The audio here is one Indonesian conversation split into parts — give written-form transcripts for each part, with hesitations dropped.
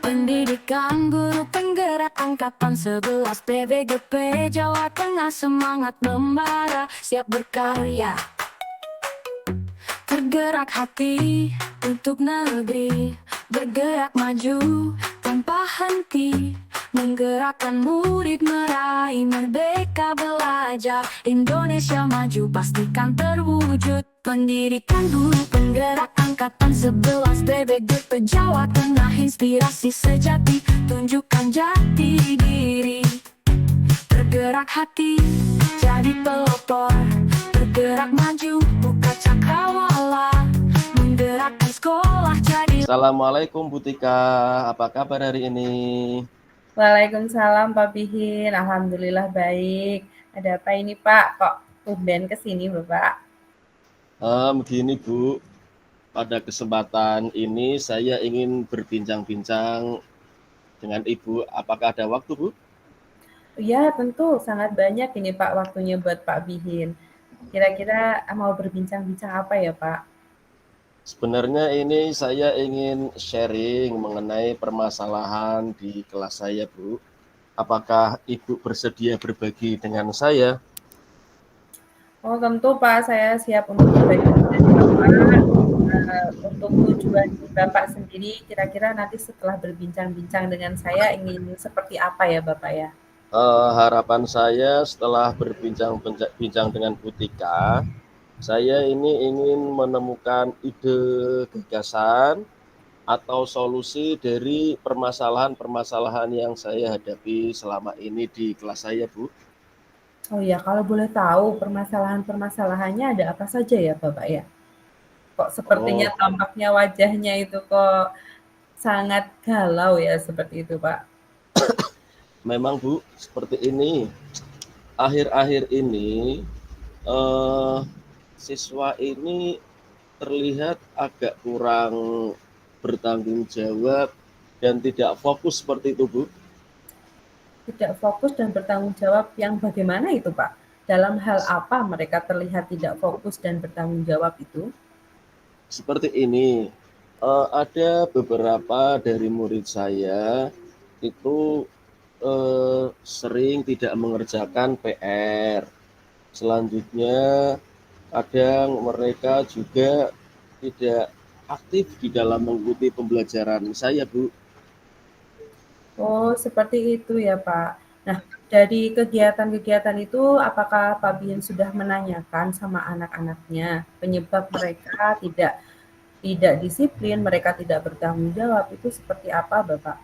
Pendidikan Guru Penggerak Angkatan 11 PBGP Jawa Tengah, semangat membara, siap berkarya, tergerak hati untuk negeri, bergerak maju tanpa henti, menggerakkan murid meraih merdeka belajar. Indonesia maju pastikan terwujud. Pendidikan Guru Penggerak Angkatan 11 PBGP Jawa Tengah, inspirasi sejati, tunjukkan jati diri, tergerak hati jadi pelopor, bergerak maju buka cakrawala, menggerakkan sekolah jadi. Assalamualaikum Bu Tika, apa kabar hari ini? Waalaikumsalam Pak Pihin, alhamdulillah baik. Ada apa ini Pak? Kok tumben kesini Bapak? Begini Bu, pada kesempatan ini saya ingin berbincang-bincang dengan Ibu. Apakah ada waktu Bu? Ya tentu sangat banyak ini Pak waktunya buat Pak Pihin. Kira-kira mau berbincang-bincang apa ya Pak? Sebenarnya ini saya ingin sharing mengenai permasalahan di kelas saya Bu. Apakah Ibu bersedia berbagi dengan saya? Oh tentu Pak, saya siap untuk berbagi dengan Bapak. Untuk tujuan Bapak sendiri, kira-kira nanti setelah berbincang-bincang dengan saya ingin seperti apa ya Bapak ya? Harapan saya setelah berbincang dengan Bu Tika, saya ini ingin menemukan ide, gagasan, atau solusi dari permasalahan-permasalahan yang saya hadapi selama ini di kelas saya, Bu. Oh ya, kalau boleh tahu permasalahan-permasalahannya ada apa saja ya Bapak ya? Kok sepertinya Oh, tampaknya wajahnya itu kok sangat galau ya seperti itu Pak? memang Bu, seperti ini. Akhir-akhir ini, eh, siswa ini terlihat agak kurang bertanggung jawab dan tidak fokus seperti itu, Bu. Tidak fokus dan bertanggung jawab yang bagaimana itu Pak? Dalam hal apa mereka terlihat tidak fokus dan bertanggung jawab itu? Seperti ini, ada beberapa dari murid saya itu sering tidak mengerjakan PR. Selanjutnya, kadang mereka juga tidak aktif di dalam mengikuti pembelajaran saya, Bu. Oh, seperti itu ya Pak. Nah, dari kegiatan-kegiatan itu apakah Pak Bin sudah menanyakan sama anak-anaknya penyebab mereka tidak disiplin, mereka tidak bertanggung jawab itu seperti apa, Bapak?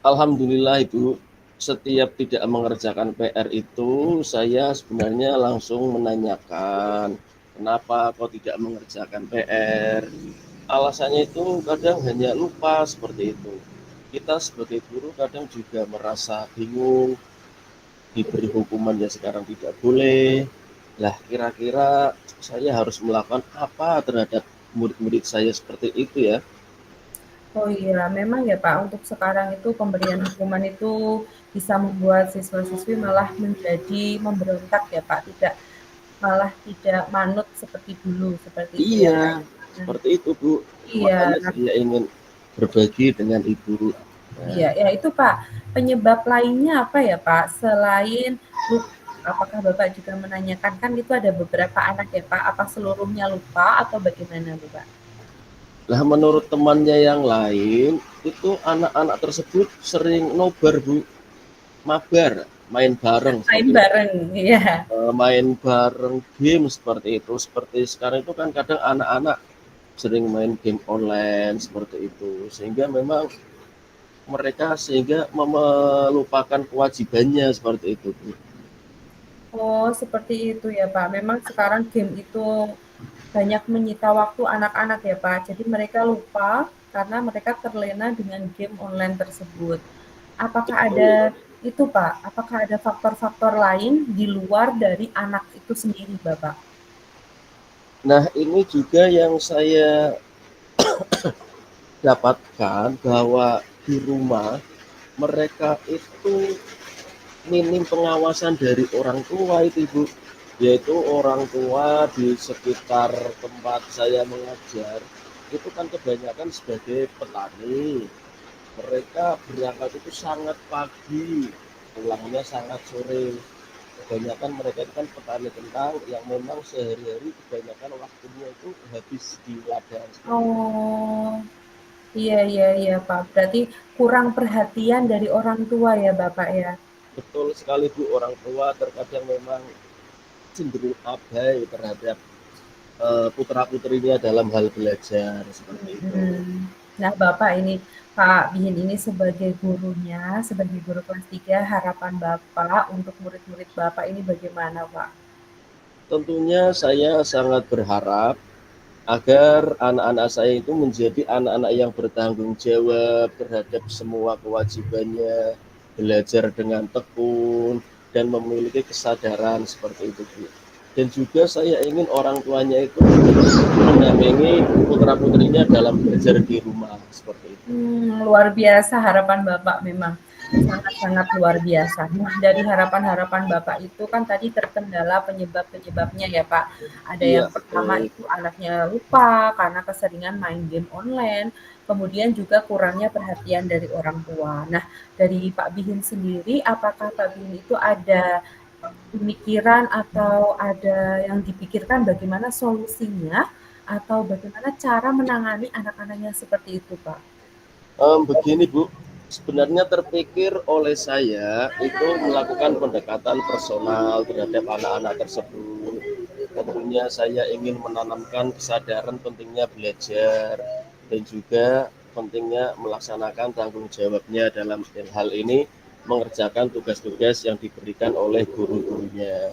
Alhamdulillah, Ibu, setiap tidak mengerjakan PR itu, saya sebenarnya langsung menanyakan, kenapa kau tidak mengerjakan PR? Alasannya itu kadang hanya lupa seperti itu. Kita sebagai guru kadang juga merasa bingung, diberi hukuman yang sekarang tidak boleh. Lah, kira-kira saya harus melakukan apa terhadap murid-murid saya seperti itu ya? Oh iya, memang ya Pak, untuk sekarang itu pemberian hukuman itu bisa membuat siswa-siswi malah menjadi memberontak ya Pak, malah tidak manut seperti dulu, seperti itu ya Pak. Iya, Nah, seperti itu Bu. iya, Makanya saya ingin berbagi dengan Ibu. Nah, iya, ya itu Pak. Penyebab lainnya apa ya Pak? Selain lupa, apakah Bapak juga menanyakan kan itu ada beberapa anak ya Pak, apa seluruhnya lupa atau bagaimana Bapak? lah menurut temannya yang lain, itu anak-anak tersebut sering nobar Bu, mabar, main bareng Main seperti itu. bareng, iya. Main bareng game seperti itu. Seperti sekarang itu kan kadang anak-anak sering main game online seperti itu. Sehingga memang mereka melupakan kewajibannya seperti itu Bu. Oh, seperti itu ya Pak. Memang sekarang game itu banyak menyita waktu anak-anak ya Pak. Jadi mereka lupa karena mereka terlena dengan game online tersebut. Apakah ada Betul. itu Pak? Apakah ada faktor-faktor lain di luar dari anak itu sendiri Bapak? Nah, ini juga yang saya dapatkan bahwa di rumah mereka itu minim pengawasan dari orang tua itu Ibu, yaitu orang tua di sekitar tempat saya mengajar itu kan kebanyakan sebagai petani. Mereka berangkat itu sangat pagi, pulangnya sangat sore. Kebanyakan mereka itu kan petani kentang yang memang sehari-hari kebanyakan waktunya itu habis di ladang seperti itu. Oh, iya iya iya Pak. Berarti kurang perhatian dari orang tua ya Bapak ya? Betul sekali Bu, orang tua terkadang memang cenderung abai terhadap putra-putrinya dalam hal belajar seperti itu. Mhm. Nah Bapak ini, Pak Bihin ini sebagai gurunya, sebagai guru kelas 3, harapan Bapak untuk murid-murid Bapak ini bagaimana Pak? Tentunya saya sangat berharap agar anak-anak saya itu menjadi anak-anak yang bertanggung jawab terhadap semua kewajibannya, belajar dengan tekun, dan memiliki kesadaran seperti itu, Bu. Dan juga saya ingin orang tuanya itu mendampingi putra-putrinya dalam belajar di rumah seperti itu. Luar biasa harapan Bapak memang, sangat-sangat luar biasa. Nah, dari harapan-harapan Bapak itu kan tadi terkendala penyebab-penyebabnya ya, Pak. Ada Iya, yang pertama betul. itu anaknya lupa karena keseringan main game online, kemudian juga kurangnya perhatian dari orang tua. Nah, dari Pak Bihin sendiri, apakah Pak Bihin itu ada pemikiran atau ada yang dipikirkan bagaimana solusinya atau bagaimana cara menangani anak-anaknya seperti itu, Pak? Begini Bu, sebenarnya terpikir oleh saya itu melakukan pendekatan personal terhadap anak-anak tersebut. Tentunya saya ingin menanamkan kesadaran pentingnya belajar dan juga pentingnya melaksanakan tanggung jawabnya dalam hal ini mengerjakan tugas-tugas yang diberikan oleh guru-gurunya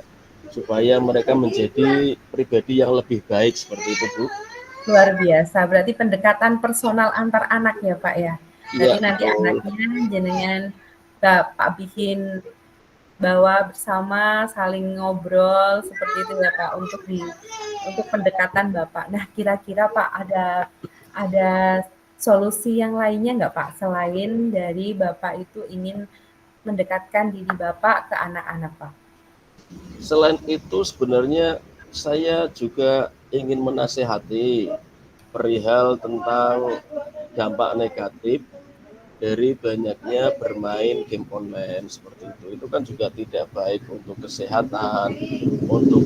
supaya mereka menjadi pribadi yang lebih baik seperti itu Bu. Luar biasa, berarti pendekatan personal antar anak ya, Pak, ya? Iya Berarti nanti betul. anaknya jenengan Bapak bikin bawa bersama, saling ngobrol seperti itu ya, Pak, untuk pendekatan Bapak. Nah, kira-kira Pak ada solusi yang lainnya nggak, Pak, selain dari Bapak itu ingin mendekatkan diri Bapak ke anak-anak, Pak? Selain itu sebenarnya saya juga ingin menasehati perihal tentang dampak negatif dari banyaknya bermain game online seperti itu. Itu kan juga tidak baik untuk kesehatan, untuk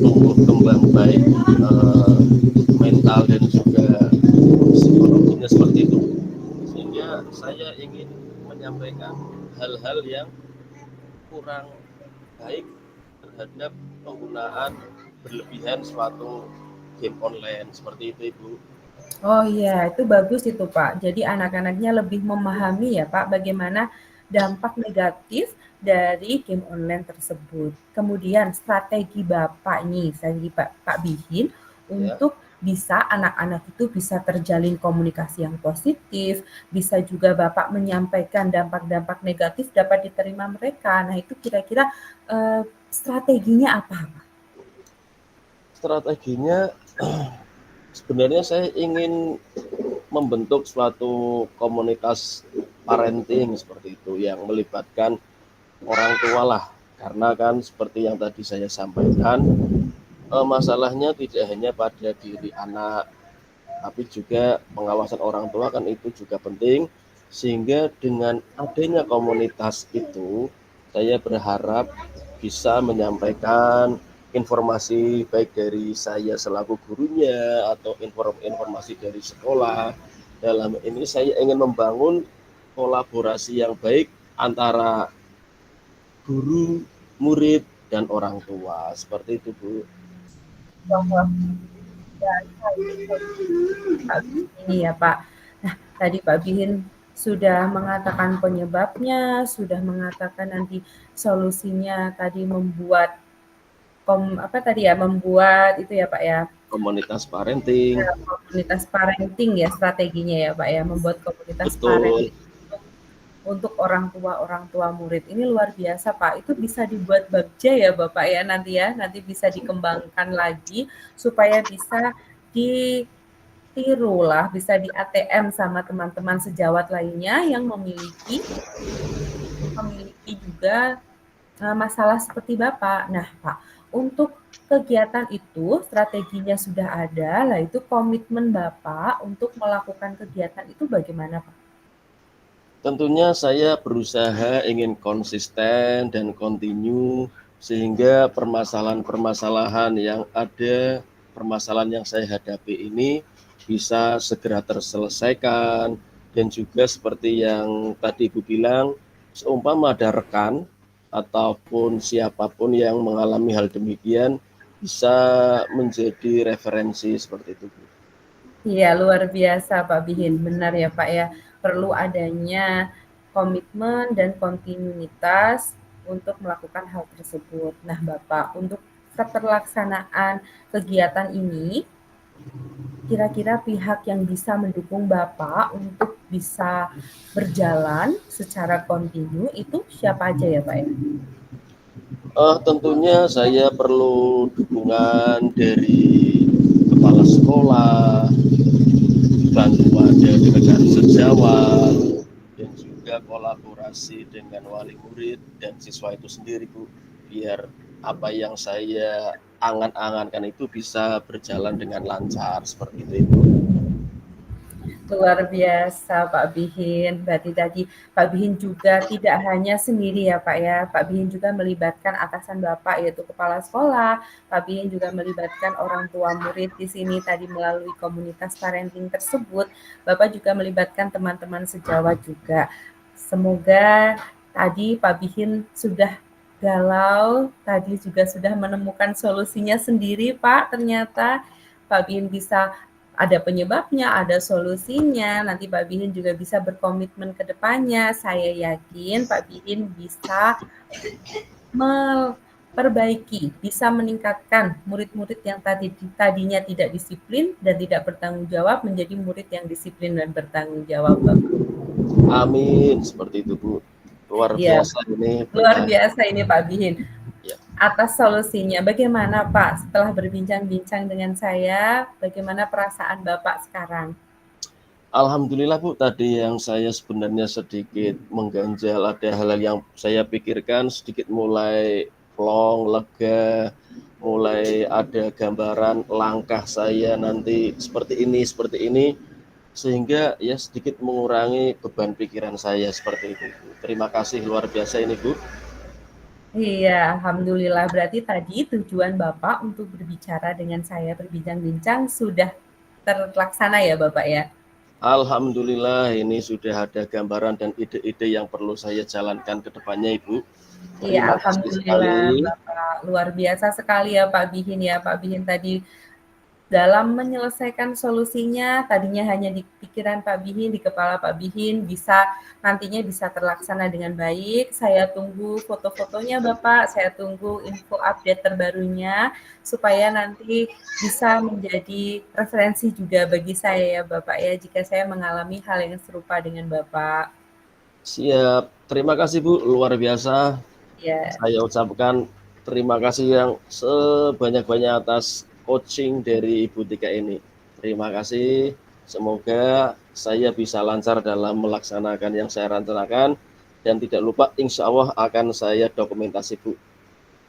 tumbuh kembang baik mental dan juga psikologinya seperti itu. Sehingga saya ingin menyampaikan hal-hal yang kurang baik terhadap penggunaan berlebihan suatu game online seperti itu Ibu. Oh iya, itu bagus itu Pak. Jadi anak-anaknya lebih memahami ya Pak, bagaimana dampak negatif dari game online tersebut. Kemudian strategi Bapak nih, strategi Pak Bihin Ya, untuk bisa anak-anak itu bisa terjalin komunikasi yang positif, bisa juga Bapak menyampaikan dampak-dampak negatif dapat diterima mereka. Nah itu kira-kira strateginya apa Pak? strateginya sebenarnya saya ingin membentuk suatu komunitas parenting seperti itu yang melibatkan orang tua lah, karena kan seperti yang tadi saya sampaikan, masalahnya tidak hanya pada diri anak tapi juga pengawasan orang tua kan itu juga penting, sehingga dengan adanya komunitas itu saya berharap bisa menyampaikan informasi baik dari saya selaku gurunya atau informasi dari sekolah. Dalam ini saya ingin membangun kolaborasi yang baik antara guru, murid, dan orang tua seperti itu Bu. Bahwa Pak Bihin ini ya Pak. Nah, tadi Pak Bihin sudah mengatakan penyebabnya, sudah mengatakan nanti solusinya tadi membuat apa tadi ya, membuat itu ya Pak ya, Komunitas parenting, komunitas parenting ya strateginya ya Pak ya, membuat komunitas betul. parenting untuk orang tua murid. Ini luar biasa Pak. Itu bisa dibuat bagja ya Bapak ya nanti ya. Nanti bisa dikembangkan lagi supaya bisa ditiru lah, bisa di ATM sama teman-teman sejawat lainnya yang memiliki juga masalah seperti Bapak. Nah, Pak, untuk kegiatan itu strateginya sudah ada, lah itu komitmen Bapak untuk melakukan kegiatan itu bagaimana, Pak? Tentunya saya berusaha ingin konsisten dan kontinu sehingga permasalahan-permasalahan yang ada, permasalahan yang saya hadapi ini bisa segera terselesaikan, dan juga seperti yang tadi Ibu bilang, seumpama ada rekan ataupun siapapun yang mengalami hal demikian bisa menjadi referensi seperti itu, Bu. Iya, luar biasa Pak Bihin. Benar ya Pak ya, perlu adanya komitmen dan kontinuitas untuk melakukan hal tersebut. Nah Bapak, untuk keterlaksanaan kegiatan ini, kira-kira pihak yang bisa mendukung Bapak untuk bisa berjalan secara kontinu itu siapa aja ya Pak ya? Tentunya saya perlu dukungan dari kepala sekolah, bantuan dari rekan sejawat, dan juga kolaborasi dengan wali murid dan siswa itu sendiri, Bu, biar apa yang saya angan-angankan itu bisa berjalan dengan lancar seperti itu, Ibu. Luar biasa Pak Bihin. Berarti tadi Pak Bihin juga tidak hanya sendiri ya Pak ya. Pak Bihin juga melibatkan atasan Bapak yaitu kepala sekolah. Pak Bihin juga melibatkan orang tua murid di sini tadi melalui komunitas parenting tersebut. Bapak juga melibatkan teman-teman sejawat juga. Semoga tadi Pak Bihin sudah galau, tadi juga sudah menemukan solusinya sendiri Pak. Ternyata Pak Bihin bisa ada penyebabnya, ada solusinya. Nanti Pak Bihin juga bisa berkomitmen ke depannya. Saya yakin Pak Bihin bisa memperbaiki, bisa meningkatkan murid-murid yang tadinya tidak disiplin dan tidak bertanggung jawab menjadi murid yang disiplin dan bertanggung jawab, Bapak. Amin, seperti itu, Bu. Luar Ya, biasa ini. luar biasa ini Pak Bihin. Ya. Atas solusinya, bagaimana Pak setelah berbincang-bincang dengan saya, bagaimana perasaan Bapak sekarang? Alhamdulillah, Bu, tadi yang saya sebenarnya sedikit mengganjal, ada hal-hal yang saya pikirkan sedikit mulai plong, lega, mulai ada gambaran langkah saya nanti seperti ini, sehingga ya sedikit mengurangi beban pikiran saya seperti itu, Bu. Terima kasih luar biasa ini, Bu. Iya, alhamdulillah. Berarti tadi tujuan Bapak untuk berbicara dengan saya, berbincang-bincang sudah terlaksana ya Bapak ya? Alhamdulillah ini sudah ada gambaran dan ide-ide yang perlu saya jalankan ke depannya, Ibu. Iya, Terima kasih alhamdulillah sekali. Bapak. Luar biasa sekali ya Pak Bihin ya. Pak Bihin tadi dalam menyelesaikan solusinya, tadinya hanya di pikiran Pak Bihin, di kepala Pak Bihin, nantinya bisa terlaksana dengan baik. Saya tunggu foto-fotonya Bapak, saya tunggu info update terbarunya, supaya nanti bisa menjadi referensi juga bagi saya ya Bapak ya, jika saya mengalami hal yang serupa dengan Bapak. Siap. Terima kasih, Bu. Luar biasa. Ya. Saya ucapkan terima kasih yang sebanyak-banyak atas coaching dari Ibu Tika ini. Terima kasih. Semoga saya bisa lancar dalam melaksanakan yang saya rencanakan. Dan tidak lupa, insya Allah akan saya dokumentasi, Bu.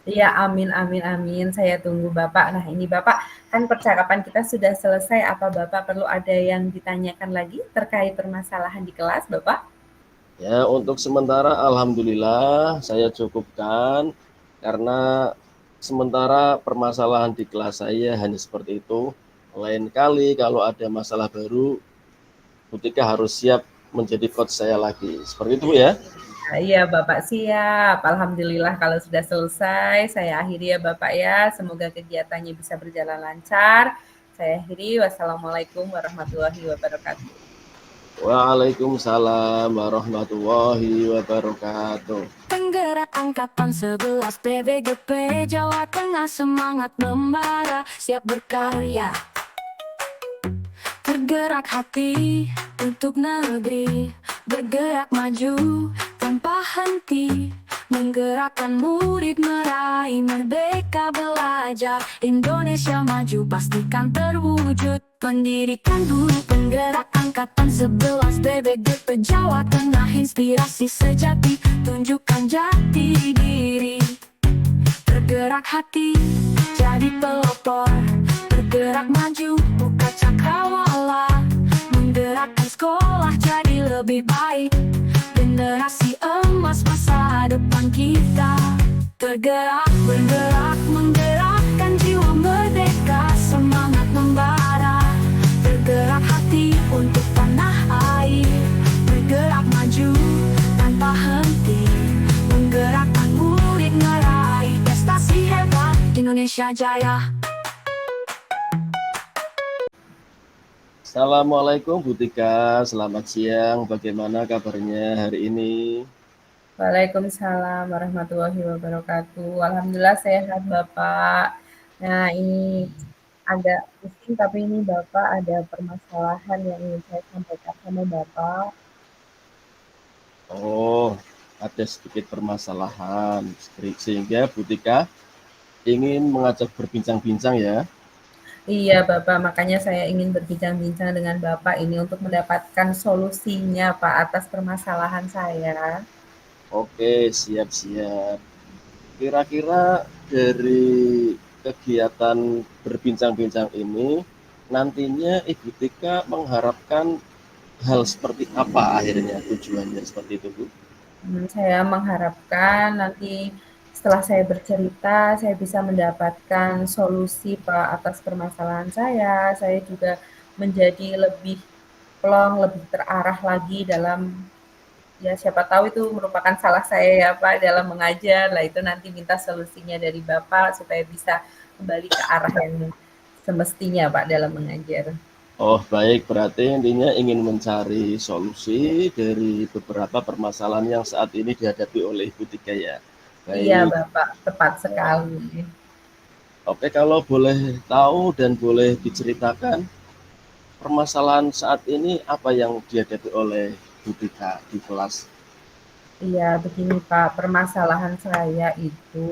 Iya, amin, amin, amin. Saya tunggu Bapak. Nah, ini Bapak, kan percakapan kita sudah selesai. Apa Bapak perlu ada yang ditanyakan lagi terkait permasalahan di kelas, Bapak? Ya, untuk sementara alhamdulillah saya cukupkan, karena sementara permasalahan di kelas saya hanya seperti itu. Lain kali kalau ada masalah baru, Butika harus siap menjadi coach saya lagi. Seperti itu ya. Iya Bapak, siap. Alhamdulillah kalau sudah selesai. Saya akhiri ya Bapak ya. Semoga kegiatannya bisa berjalan lancar. Saya akhiri. Wassalamualaikum warahmatullahi wabarakatuh. Waalaikumsalam warahmatullahi wabarakatuh. Penggerak Angkatan 11 PBGP Jawa Tengah, semangat membara, siap berkarya. Tergerak hati untuk negeri, bergerak maju tanpa henti, menggerakkan murid meraih merdeka belajar. Indonesia maju pastikan terwujud. Pendidikan guru penggerak Angkatan 11 PBGP Jawa Tengah, inspirasi sejati, tunjukkan jati diri. Bergerak hati, jadi pelopor, bergerak maju, buka cakrawala, menggerakkan sekolah jadi lebih baik, generasi emas masa depan kita. Tergerak, bergerak, menggerakkan jiwa merdeka, semangat membara. Tergerak hati untuk tanah air, bergerak maju tanpa henti, menggerakkan murid meraih prestasi hebat Indonesia Jaya. Assalamualaikum Bu Tika, selamat siang. Bagaimana kabarnya hari ini? Waalaikumsalam warahmatullahi wabarakatuh. Alhamdulillah sehat Bapak. Nah ini agak pusing tapi ini Bapak ada permasalahan yang ingin saya sampaikan sama Bapak. Oh, ada sedikit permasalahan sehingga Bu Tika ingin mengajak berbincang-bincang ya. Iya Bapak, makanya saya ingin berbincang-bincang dengan Bapak ini untuk mendapatkan solusinya Pak atas permasalahan saya. Oke, siap-siap. Kira-kira dari kegiatan berbincang-bincang ini nantinya Ibu Tika mengharapkan hal seperti apa akhirnya tujuannya seperti itu Bu? Saya mengharapkan nanti setelah saya bercerita, saya bisa mendapatkan solusi Pak atas permasalahan saya. Saya juga menjadi lebih plong, lebih terarah lagi dalam, ya siapa tahu itu merupakan salah saya ya Pak dalam mengajar. Lah itu nanti minta solusinya dari Bapak supaya bisa kembali ke arah yang semestinya Pak dalam mengajar. Oh baik, berarti intinya ingin mencari solusi dari beberapa permasalahan yang saat ini dihadapi oleh Ibu Tika ya. Iya Baik, Bapak, tepat sekali. oke kalau boleh tahu dan boleh diceritakan permasalahan saat ini apa yang dihadapi oleh Bu Tika di kelas? Iya begini Pak, permasalahan saya itu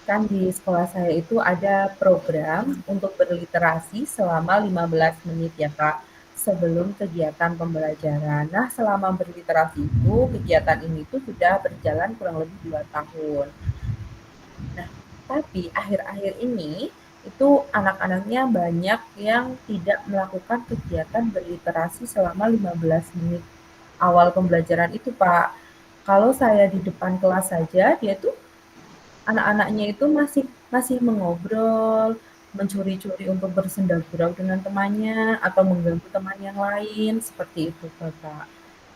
kan di sekolah saya itu ada program untuk berliterasi selama 15 menit ya Kak, sebelum kegiatan pembelajaran. Nah, selama berliterasi itu, kegiatan ini tuh sudah berjalan kurang lebih 2 tahun. Nah, tapi akhir-akhir ini, itu anak-anaknya banyak yang tidak melakukan kegiatan berliterasi selama 15 menit awal pembelajaran itu, Pak. Kalau saya di depan kelas saja, dia tuh anak-anaknya itu masih masih mengobrol, mencuri-curi untuk bersenda gurau dengan temannya, atau mengganggu teman yang lain, seperti itu, Kakak.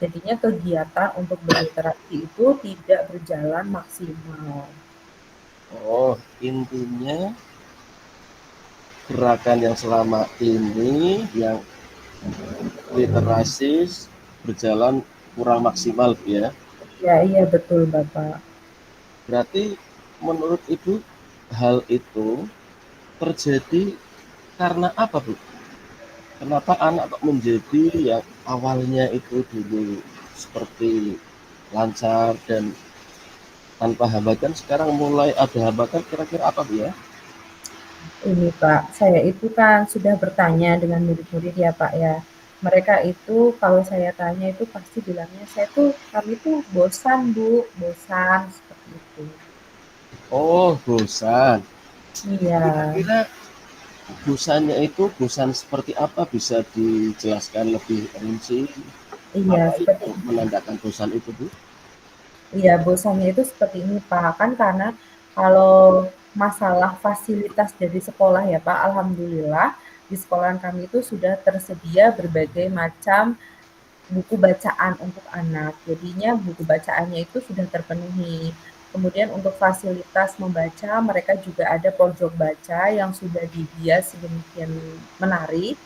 Jadinya kegiatan untuk berliterasi itu tidak berjalan maksimal. Oh, intinya gerakan yang selama ini yang literasi berjalan kurang maksimal ya. Ya, iya betul, Bapak. Berarti menurut Ibu hal itu terjadi karena apa Bu? Kenapa anak kok menjadi yang awalnya itu dulu seperti lancar dan tanpa hambatan sekarang mulai ada hambatan kira-kira apa Bu ya? Ini Pak, saya itu kan sudah bertanya dengan murid-murid ya Pak ya. Mereka itu kalau saya tanya itu pasti bilangnya kami tuh bosan Bu, bosan seperti itu. Oh, bosan. Iya, Kira-kira bosannya itu bosan seperti apa bisa dijelaskan lebih rinci? iya Apa seperti itu menandakan bosan itu Bu? iya bosannya itu seperti ini Pak. Kan karena kalau masalah fasilitas dari sekolah ya Pak, alhamdulillah di sekolahan kami itu sudah tersedia berbagai macam buku bacaan untuk anak. Jadinya buku bacaannya itu sudah terpenuhi. Kemudian untuk fasilitas membaca, mereka juga ada pojok baca yang sudah dihias sedemikian menarik,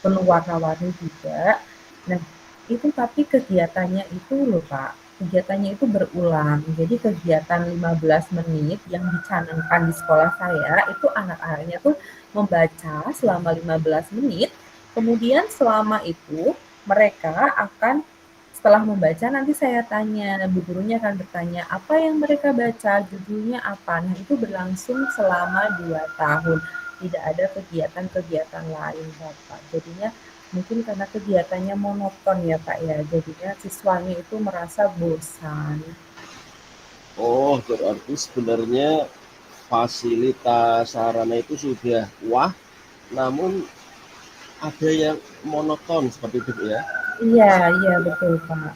penuh warna-warni juga. Nah, itu tapi kegiatannya itu loh Pak, kegiatannya itu berulang. Jadi kegiatan 15 menit yang dicanangkan di sekolah saya, itu anak-anaknya tuh membaca selama 15 menit, kemudian selama itu mereka akan setelah membaca nanti saya tanya, bu gurunya akan bertanya, apa yang mereka baca, judulnya apa. Nah, itu berlangsung selama 2 tahun. Tidak ada kegiatan-kegiatan lain, Bapak. Jadinya mungkin karena kegiatannya monoton ya, Pak ya. Jadinya siswanya itu merasa bosan. Oh, berarti sebenarnya fasilitas sarana itu sudah wah, namun ada yang monoton seperti itu ya. Iya, iya betul, Pak.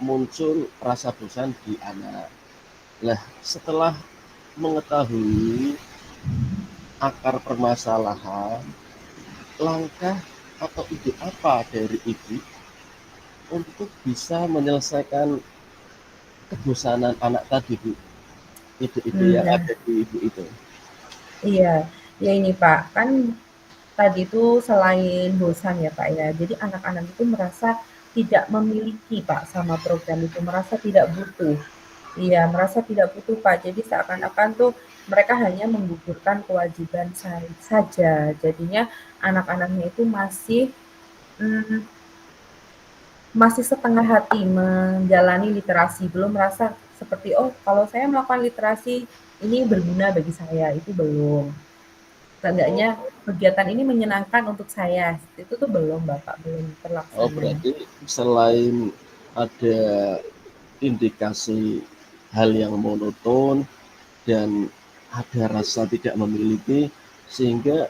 muncul rasa bosan di anak. Nah, setelah mengetahui akar permasalahan, langkah atau ide apa dari ibu untuk bisa menyelesaikan kebosanan anak tadi, Bu? Ide-ide yang Nah, ada di ibu itu. iya. Ya ini Pak, kan tadi itu selain bosan ya Pak ya, jadi anak-anak itu merasa tidak memiliki Pak sama program itu, merasa tidak butuh. Iya, merasa tidak butuh Pak. Jadi seakan-akan tuh mereka hanya menggugurkan kewajiban saja. Jadinya anak-anaknya itu mmm, masih setengah hati menjalani literasi, belum merasa seperti, "Oh, kalau saya melakukan literasi ini berguna bagi saya," itu belum. Oh, Seenggaknya kegiatan ini menyenangkan untuk saya, itu tuh belum Bapak, belum oh terlaksana. berarti selain ada indikasi hal yang monoton dan ada rasa tidak memiliki sehingga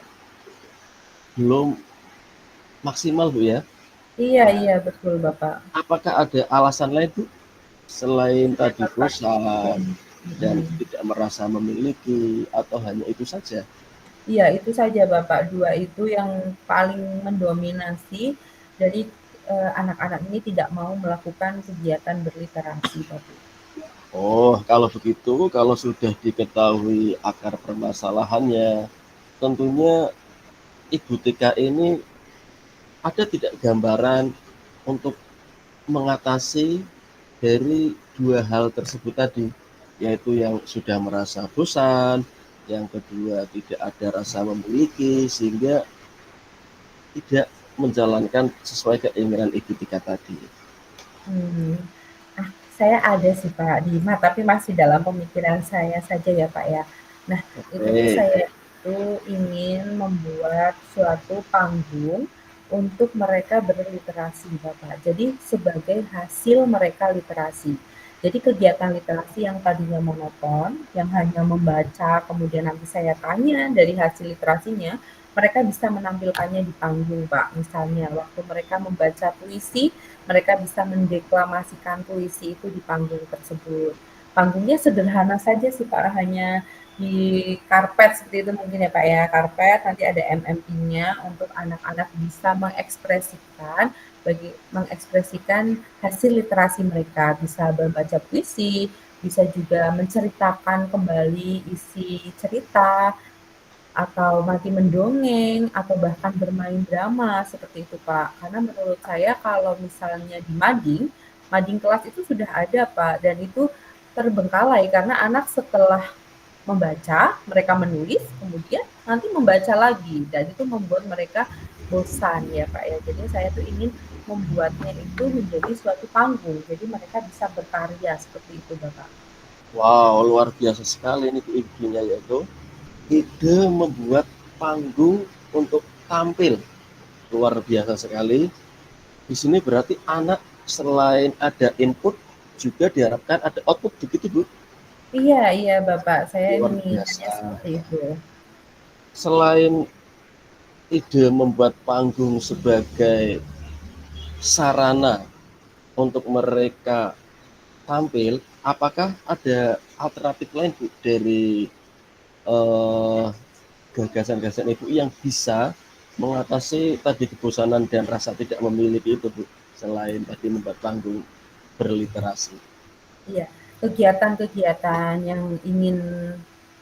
belum maksimal, Bu, ya. Iya Nah, iya, betul Bapak. apakah ada alasan lain, Bu, selain Iya tadi Bapak. bosan dan Mhm. tidak merasa memiliki atau hanya itu saja? Iya, itu saja Bapak, 2 itu yang paling mendominasi dari, anak-anak ini tidak mau melakukan kegiatan berliterasi, Bapak. Oh, kalau begitu, kalau sudah diketahui akar permasalahannya, tentunya Ibu TK ini ada tidak gambaran untuk mengatasi dari dua hal tersebut tadi, yaitu yang sudah merasa bosan, yang kedua tidak ada rasa memiliki, sehingga tidak menjalankan sesuai keinginan Ibu Tika tadi. Hmm. Ah, saya ada sih Pak, tapi masih dalam pemikiran saya saja ya Pak ya. Nah, itu tuh Oke, saya itu ingin membuat suatu panggung untuk mereka berliterasi Bapak. Jadi sebagai hasil mereka literasi. Jadi kegiatan literasi yang tadinya monoton, yang hanya membaca, kemudian nanti saya tanya dari hasil literasinya, mereka bisa menampilkannya di panggung Pak. Misalnya waktu mereka membaca puisi, mereka bisa mendeklamasikan puisi itu di panggung tersebut. Panggungnya sederhana saja sih Pak, hanya di karpet seperti itu mungkin ya Pak ya, karpet nanti ada MMI-nya untuk anak-anak bisa mengekspresikan hasil literasi mereka, bisa membaca puisi, bisa juga menceritakan kembali isi cerita, atau nanti mendongeng, atau bahkan bermain drama, seperti itu, Pak. Karena menurut saya kalau misalnya di mading, mading kelas itu sudah ada, Pak, dan itu terbengkalai karena anak setelah membaca, mereka menulis, kemudian nanti membaca lagi, dan itu membuat mereka bosan ya, Pak, ya. Jadi saya tuh ingin membuatnya itu menjadi suatu panggung, jadi mereka bisa berkarya seperti itu, Bapak. wow, luar biasa sekali ini idenya, yaitu ide membuat panggung untuk tampil. Luar biasa sekali. Di sini berarti anak selain ada input juga diharapkan ada output, begitu, Bu? Iya iya, Bapak, saya Luar menginginkannya biasa. seperti itu. Selain ide membuat panggung sebagai sarana untuk mereka tampil, apakah ada alternatif lain, Bu, dari eh, gagasan-gagasan Ibu yang bisa mengatasi tadi kebosanan dan rasa tidak memiliki itu, Bu, selain tadi membuat panggung berliterasi? Iya, kegiatan-kegiatan yang ingin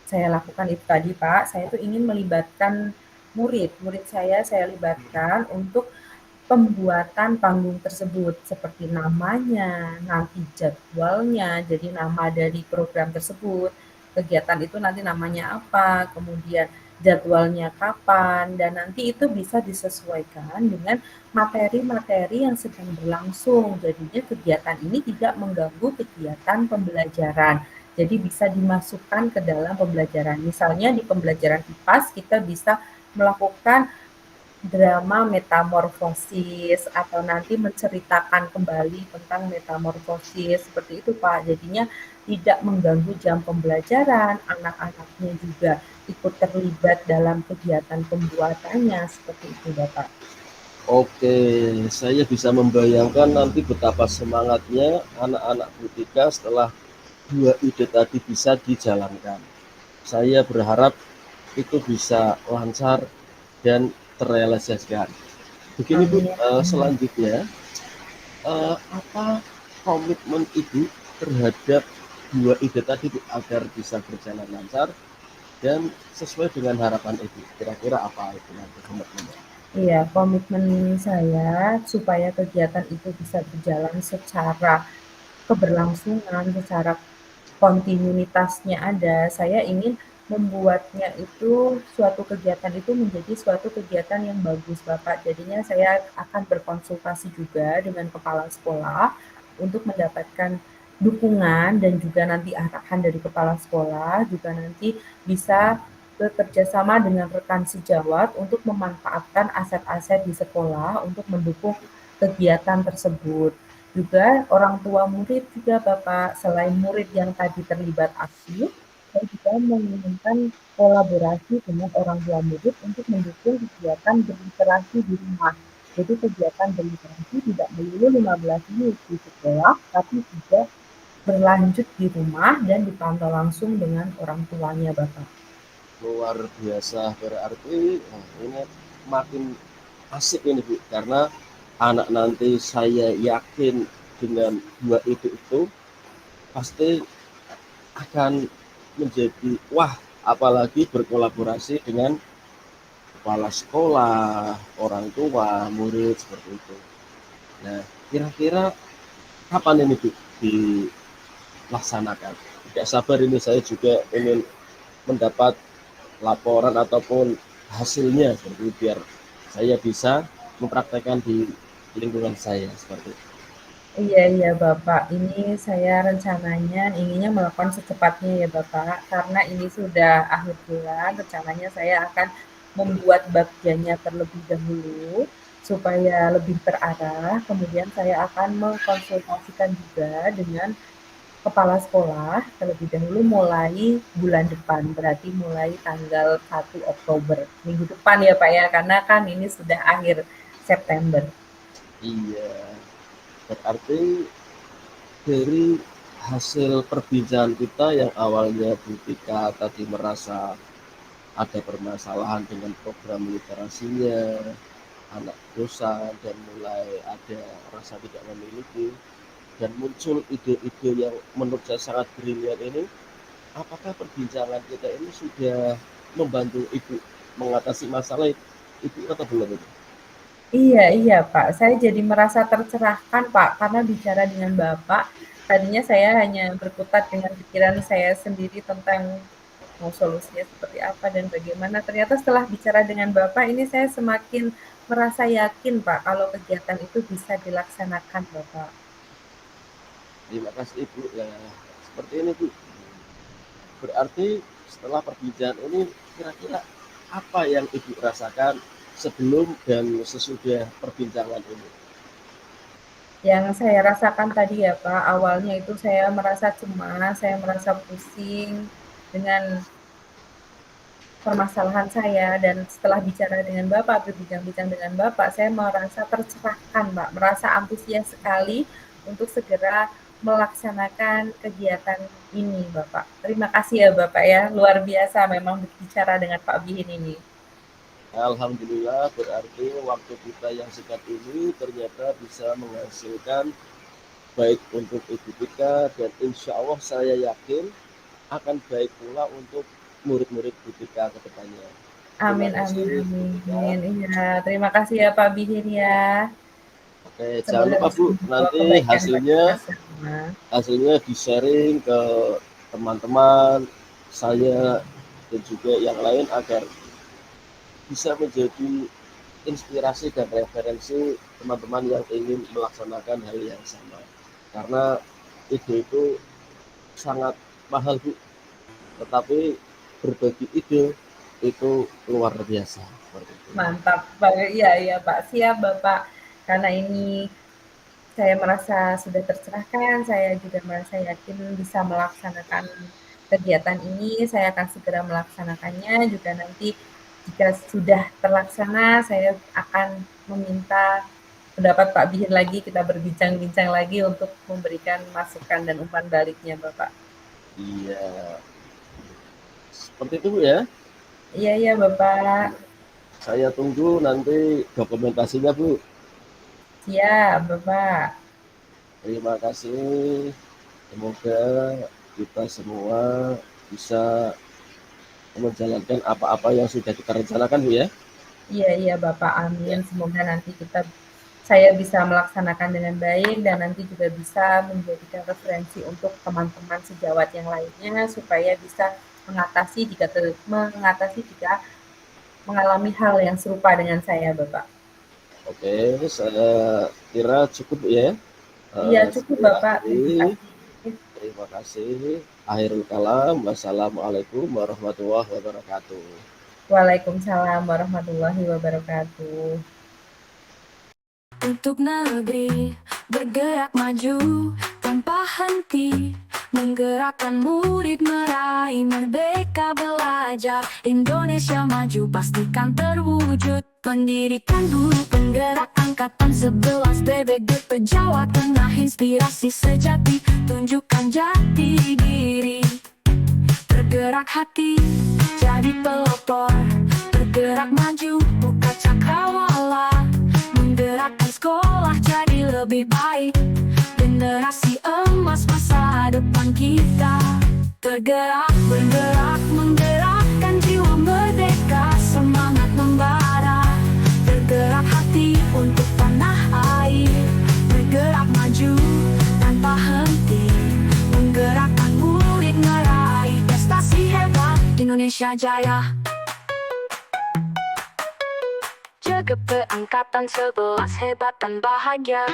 saya lakukan itu tadi, Pak, saya tuh ingin melibatkan murid saya libatkan untuk pembuatan panggung tersebut, seperti namanya, nanti jadwalnya, jadi nama dari program tersebut, kegiatan itu nanti namanya apa, kemudian jadwalnya kapan, dan nanti itu bisa disesuaikan dengan materi-materi yang sedang berlangsung. Jadinya kegiatan ini tidak mengganggu kegiatan pembelajaran. Jadi bisa dimasukkan ke dalam pembelajaran. Misalnya di pembelajaran IPAS kita bisa melakukan drama metamorfosis atau nanti menceritakan kembali tentang metamorfosis seperti itu Pak. Jadinya tidak mengganggu jam pembelajaran, anak-anaknya juga ikut terlibat dalam kegiatan pembuatannya seperti itu Bapak. Oke, saya bisa membayangkan nanti betapa semangatnya anak-anak Butika setelah dua ide tadi bisa dijalankan. Saya berharap itu bisa lancar dan terrealisasikan. Begini Bu, Amin ya Allah. selanjutnya apa komitmen Ibu terhadap dua ide tadi Bu, agar bisa berjalan lancar dan sesuai dengan harapan Ibu? Kira-kira apa itu nanti komitmennya? Iya, komitmen saya supaya kegiatan itu bisa berjalan secara keberlangsungan, secara kontinuitasnya ada. Saya ingin membuatnya itu suatu kegiatan itu menjadi suatu kegiatan yang bagus, Bapak. Jadinya saya akan berkonsultasi juga dengan kepala sekolah untuk mendapatkan dukungan dan juga nanti arahan dari kepala sekolah, juga nanti bisa bekerja sama dengan rekan sejawat untuk memanfaatkan aset-aset di sekolah untuk mendukung kegiatan tersebut. Juga orang tua murid juga Bapak, selain murid yang tadi terlibat aktif, saya juga menginginkan kolaborasi dengan orang tua murid untuk mendukung kegiatan berliterasi di rumah. Jadi kegiatan berliterasi tidak melulu 15 menit di sekolah, tapi juga berlanjut di rumah dan dipantau langsung dengan orang tuanya Bapak. Luar biasa, berarti ini makin asik ini Bu, karena anak nanti saya yakin dengan dua itu pasti akan menjadi wah, apalagi berkolaborasi dengan kepala sekolah, orang tua, murid seperti itu. Nah, kira-kira kapan ini Bu dilaksanakan? Tidak sabar ini, saya juga ingin mendapat laporan ataupun hasilnya seperti itu, biar saya bisa mempraktekkan di lingkungan saya seperti itu. Iya iya Bapak, ini saya rencananya inginnya melakukan secepatnya ya Bapak, karena ini sudah akhir bulan, rencananya saya akan membuat bagiannya terlebih dahulu supaya lebih terarah, kemudian saya akan mengkonsultasikan juga dengan kepala sekolah terlebih dahulu mulai bulan depan, berarti mulai tanggal 1 Oktober, minggu depan ya Pak ya, karena kan ini sudah akhir September. Iya, berarti dari hasil perbincangan kita yang awalnya Bu Tika tadi merasa ada permasalahan dengan program literasinya, anak bosan dan mulai ada rasa tidak memiliki, dan muncul ide-ide yang menurut saya sangat brilian ini, apakah perbincangan kita ini sudah membantu Ibu mengatasi masalah Ibu atau belum itu? Iya iya, Pak. Saya jadi merasa tercerahkan, Pak, karena bicara dengan Bapak, tadinya saya hanya berkutat dengan pikiran saya sendiri tentang mau solusinya seperti apa dan bagaimana. Ternyata setelah bicara dengan Bapak, ini saya semakin merasa yakin, Pak, kalau kegiatan itu bisa dilaksanakan, Bapak. Terima kasih Ibu ya, seperti ini Bu. Berarti setelah perbincangan ini kira-kira apa yang Ibu rasakan sebelum dan sesudah perbincangan ini? Yang saya rasakan tadi ya, Pak, awalnya itu saya merasa cemas, saya merasa pusing dengan permasalahan saya dan setelah bicara dengan Bapak, berbincang-bincang dengan Bapak, saya merasa tercerahkan, Pak, merasa antusias sekali untuk segera melaksanakan kegiatan ini, Bapak. Terima kasih ya, Bapak ya. Luar biasa memang berbicara dengan Pak Bihin ini. Alhamdulillah, berarti waktu kita yang singkat ini ternyata bisa menghasilkan baik untuk Ibu Tika, dan insya Allah saya yakin akan baik pula untuk murid-murid Ibu Tika ke depannya. Terima Amin, amin, kasih Ibu Tika. amin. Iya, terima kasih ya Pak Bihin ya. Oke, jangan Semoga lupa bisa Bu, membawa nanti kebaikan bagi hasilnya kita semua. hasilnya di-sharing ke teman-teman saya dan juga yang lain agar bisa menjadi inspirasi dan referensi teman-teman yang ingin melaksanakan hal yang sama. Karena ide itu sangat mahal Bu, tetapi berbagi ide itu luar biasa seperti itu. Mantap, Pak. Iya, iya, Pak. Siap, Bapak. Karena ini saya merasa sudah tercerahkan, saya juga merasa yakin bisa melaksanakan kegiatan ini. Saya akan segera melaksanakannya juga nanti Jika sudah terlaksana, saya akan meminta pendapat Pak Bihin lagi, kita berbincang-bincang lagi untuk memberikan masukan dan umpan baliknya, Bapak. Iya, seperti itu Bu ya. Iya, iya, Bapak. Saya tunggu nanti dokumentasinya Bu. Siap, Bapak. Terima kasih. Semoga kita semua bisa menjalankan apa-apa yang sudah kita rencanakan Bu ya. Iya, iya, Bapak. Amin. Semoga nanti saya bisa melaksanakan dengan baik dan nanti juga bisa menjadikan referensi untuk teman-teman sejawat yang lainnya supaya bisa mengatasi jika mengalami hal yang serupa dengan saya, Bapak. Oke, saya kira cukup ya. Iya, cukup, Saya Bapak. Terima akhiri. kasih. Terima kasih. Akhirul kalam. Wassalamualaikum warahmatullahi wabarakatuh. Waalaikumsalam warahmatullahi wabarakatuh. Untuk negeri bergerak maju tanpa henti, menggerakkan murid meraih merdeka belajar. Indonesia maju pastikan terwujud. Pendidikan guru penggerak angkatan 11 BBGP Jawa Tengah, inspirasi sejati, tunjukkan jati diri. Bergerak hati, jadi pelopor, bergerak maju, buka cakrawala, menggerakkan sekolah jadi lebih baik, generasi emas masa depan kita. Tergerak, bergerak, menggerakkan jiwa merdeka, semangat membara, bergerak hati untuk tanah air, bergerak maju tanpa henti, menggerakkan murid meraih prestasi hebat, Indonesia Jaya. JGP Angkatan 11 hebat dan bahagia.